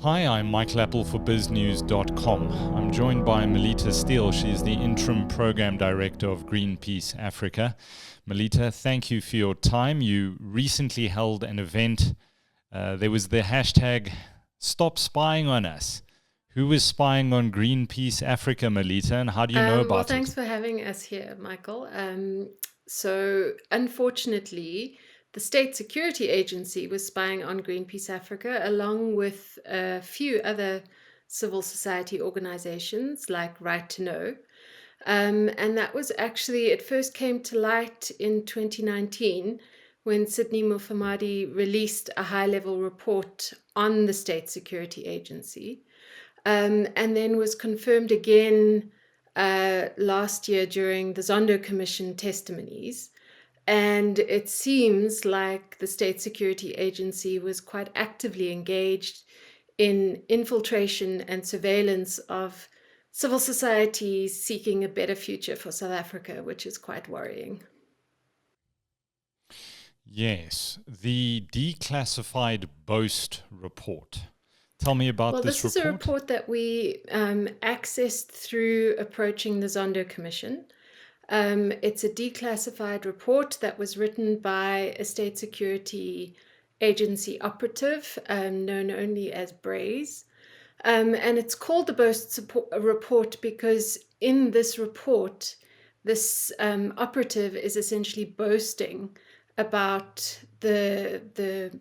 Hi, I'm Michael Appel for BizNews.com. I'm joined by Melita Steele. She's the interim program director of Greenpeace Africa. Melita, thank you for your time. You recently held an event. There was the hashtag Stop Spying on Us. Who was spying on Greenpeace Africa, Melita, and how do you know about it? Thanks for having us here, Michael. So unfortunately, the State Security Agency was spying on Greenpeace Africa, along with a few other civil society organizations like Right to Know. And that was actually, it first came to light in 2019 when Sydney Mufamadi released a high-level report on the State Security Agency, and then was confirmed again last year during the Zondo Commission testimonies. And it seems like the State Security Agency was quite actively engaged in infiltration and surveillance of civil society seeking a better future for South Africa, which is quite worrying. Yes, the declassified Boast Report. Tell me about this report. Well, this is a report that we accessed through approaching the Zondo Commission. It's a declassified report that was written by a state security agency operative known only as Braze. And it's called the Boast Report because in this report, this operative is essentially boasting about the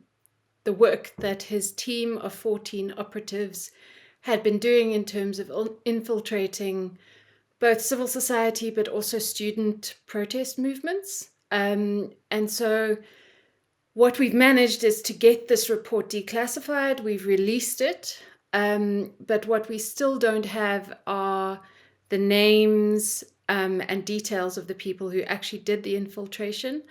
work that his team of 14 operatives had been doing in terms of infiltrating both civil society but also student protest movements. And so what we've managed is to get this report declassified. We've released it, but what we still don't have are the names and details of the people who actually did the infiltration.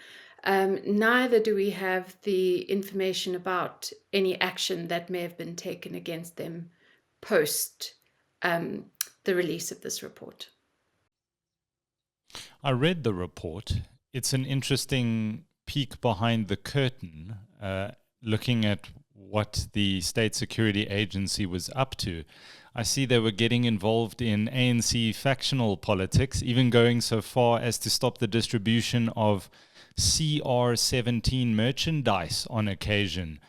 Neither do we have the information about any action that may have been taken against them post the release of this report. I read the report. It's an interesting peek behind the curtain, looking at what the State Security Agency was up to. I see they were getting involved in ANC factional politics, even going so far as to stop the distribution of CR17 merchandise on occasion.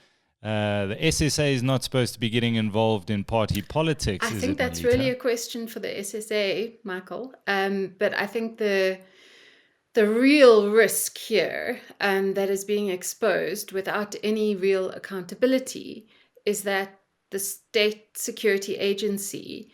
The SSA is not supposed to be getting involved in party politics. I think that's Melita? really a question for the SSA, Michael. But I think the real risk here that is being exposed without any real accountability is that the State Security Agency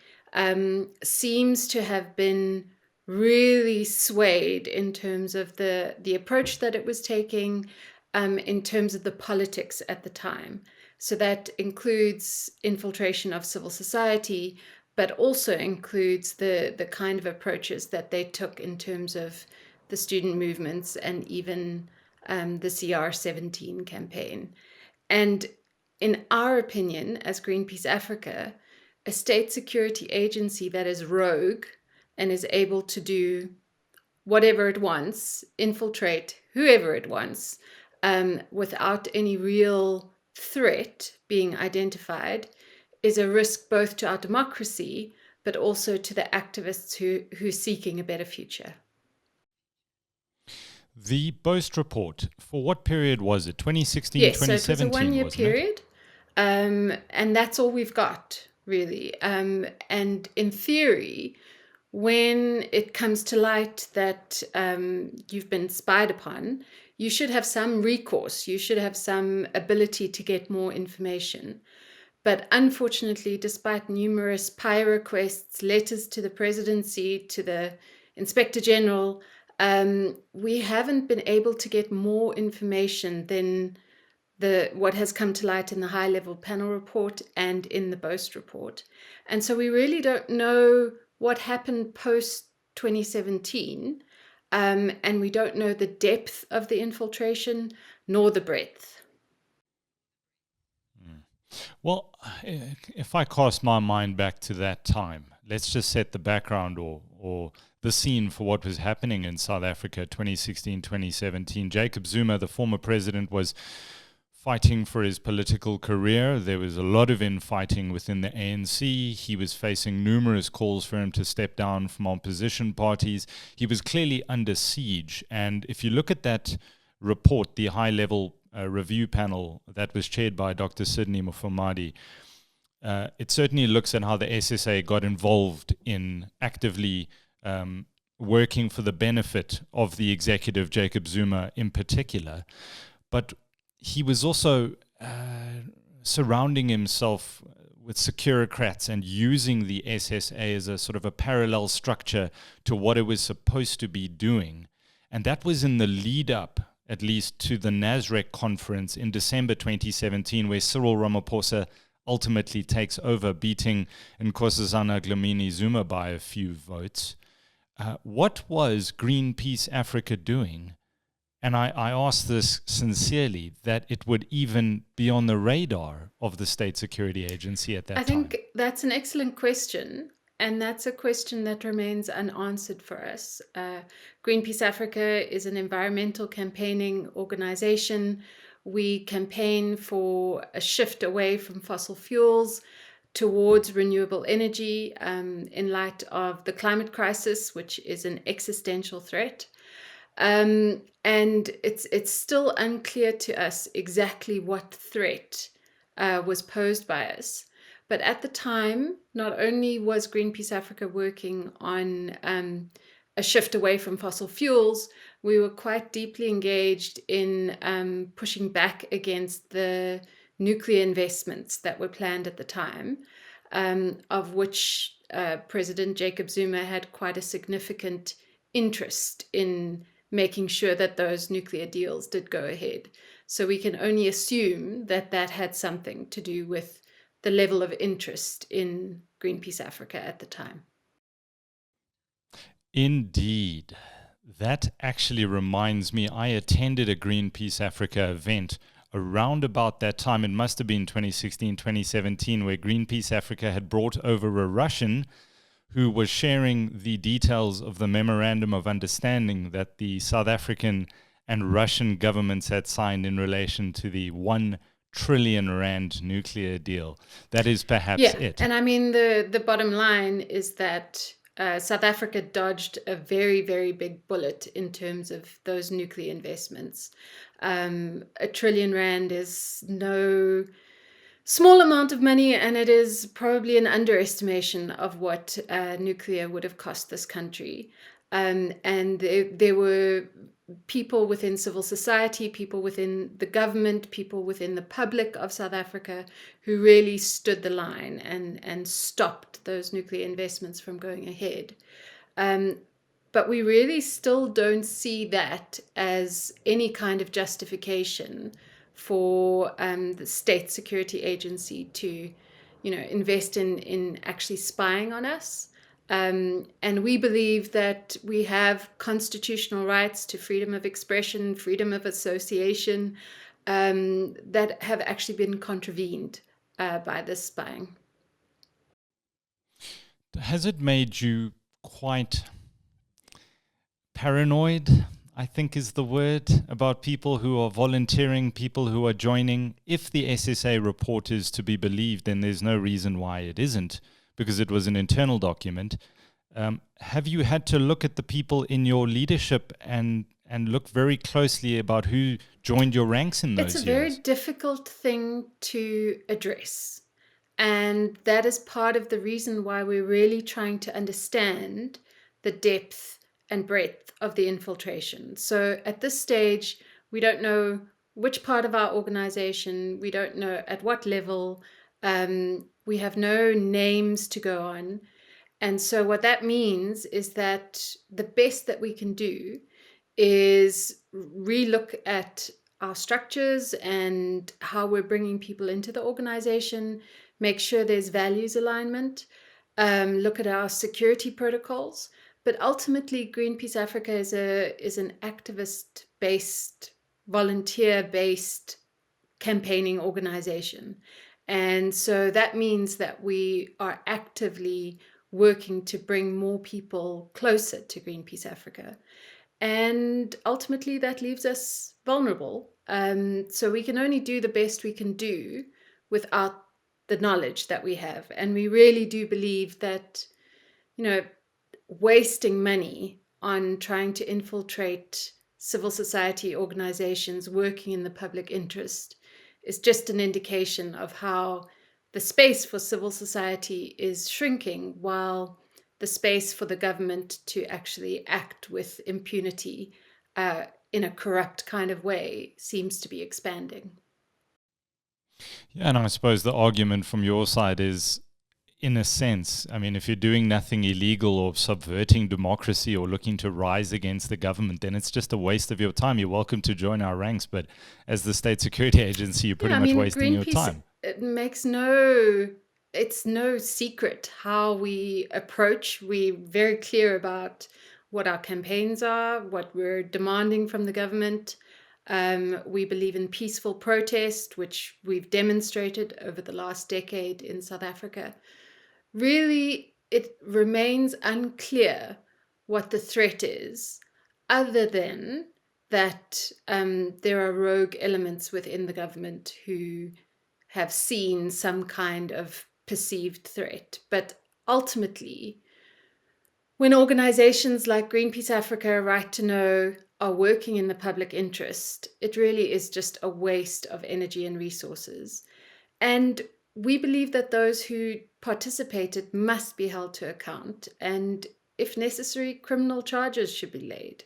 seems to have been really swayed in terms of the approach that it was taking, in terms of the politics at the time. So that includes infiltration of civil society, but also includes the kind of approaches that they took in terms of the student movements and even the CR17 campaign. And in our opinion, as Greenpeace Africa, a state security agency that is rogue and is able to do whatever it wants, infiltrate whoever it wants, without any real threat being identified, is a risk both to our democracy, but also to the activists who are seeking a better future. The Boast Report, for what period was it? 2016, yes, 2017, so it was a one-year period, and that's all we've got, really. And in theory, when it comes to light that you've been spied upon, you should have some recourse. You should have some ability to get more information. But unfortunately, despite numerous PI requests, letters to the presidency, to the Inspector General, we haven't been able to get more information than what has come to light in the high-level panel report and in the Boast Report. And so we really don't know what happened post-2017, and we don't know the depth of the infiltration nor the breadth. Well, if I cast my mind back to that time, let's just set the background or the scene for what was happening in South Africa 2016, 2017. Jacob Zuma, the former president, was fighting for his political career. There was a lot of infighting within the ANC. He was facing numerous calls for him to step down from opposition parties. He was clearly under siege. And if you look at that report, the high-level review panel that was chaired by Dr. Sydney Mufamadi, it certainly looks at how the SSA got involved in actively working for the benefit of the executive, Jacob Zuma in particular. But he was also surrounding himself with securocrats and using the SSA as a sort of a parallel structure to what it was supposed to be doing. And that was in the lead up, at least, to the NASREC conference in December 2017, where Cyril Ramaphosa ultimately takes over, beating Nkosazana Dlamini Zuma by a few votes. What was Greenpeace Africa doing? And I ask this sincerely, that it would even be on the radar of the State Security Agency at that time. I think that's an excellent question. And that's a question that remains unanswered for us. Greenpeace Africa is an environmental campaigning organization. We campaign for a shift away from fossil fuels towards renewable energy in light of the climate crisis, which is an existential threat. And it's still unclear to us exactly what threat was posed by us. But at the time, not only was Greenpeace Africa working on a shift away from fossil fuels, we were quite deeply engaged in pushing back against the nuclear investments that were planned at the time, of which President Jacob Zuma had quite a significant interest in making sure that those nuclear deals did go ahead. So we can only assume that that had something to do with the level of interest in Greenpeace Africa at the time. Indeed. That actually reminds me, I attended a Greenpeace Africa event around about that time. It must have been 2016, 2017, where Greenpeace Africa had brought over a Russian who was sharing the details of the memorandum of understanding that the South African and Russian governments had signed in relation to the 1 trillion rand nuclear deal. That is perhaps it. And I mean, the bottom line is that South Africa dodged a very, very big bullet in terms of those nuclear investments. 1 trillion rand is no small amount of money, and it is probably an underestimation of what nuclear would have cost this country. And there were people within civil society, people within the government, people within the public of South Africa who really stood the line and stopped those nuclear investments from going ahead. But we really still don't see that as any kind of justification for the State Security Agency to, invest in actually spying on us. And we believe that we have constitutional rights to freedom of expression, freedom of association, that have actually been contravened by this spying. Has it made you quite paranoid, I think is the word, about people who are volunteering, people who are joining? If the SSA report is to be believed, then there's no reason why it isn't, because it was an internal document. Have you had to look at the people in your leadership and look very closely about who joined your ranks in those years? It's a very difficult thing to address. And that is part of the reason why we're really trying to understand the depth and breadth of the infiltration. So at this stage, we don't know which part of our organization, we don't know at what level, we have no names to go on. And so what that means is that the best that we can do is relook at our structures and how we're bringing people into the organization, make sure there's values alignment, look at our security protocols. But ultimately, Greenpeace Africa is an activist-based, volunteer-based campaigning organization. And so that means that we are actively working to bring more people closer to Greenpeace Africa. And ultimately, that leaves us vulnerable So we can only do the best we can do without the knowledge that we have. And we really do believe that, wasting money on trying to infiltrate civil society organizations working in the public interest is just an indication of how the space for civil society is shrinking, while the space for the government to actually act with impunity in a corrupt kind of way seems to be expanding. Yeah, and I suppose the argument from your side is, in a sense, I mean, if you're doing nothing illegal or subverting democracy or looking to rise against the government, then it's just a waste of your time. You're welcome to join our ranks, but as the state security agency, you're pretty much wasting your time. It's no secret how we approach. We're very clear about what our campaigns are, what we're demanding from the government. We believe in peaceful protest, which we've demonstrated over the last decade in South Africa. Really, it remains unclear what the threat is, other than that there are rogue elements within the government who have seen some kind of perceived threat. But ultimately, when organizations like Greenpeace Africa, Right to Know, are working in the public interest, it really is just a waste of energy and resources. And we believe that those who participated must be held to account, and if necessary, criminal charges should be laid.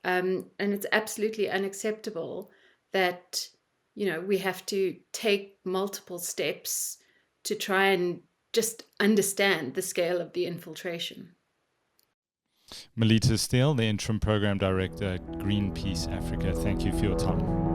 And it's absolutely unacceptable that, we have to take multiple steps to try and just understand the scale of the infiltration. Melita Steele, the interim program director at Greenpeace Africa, thank you for your time.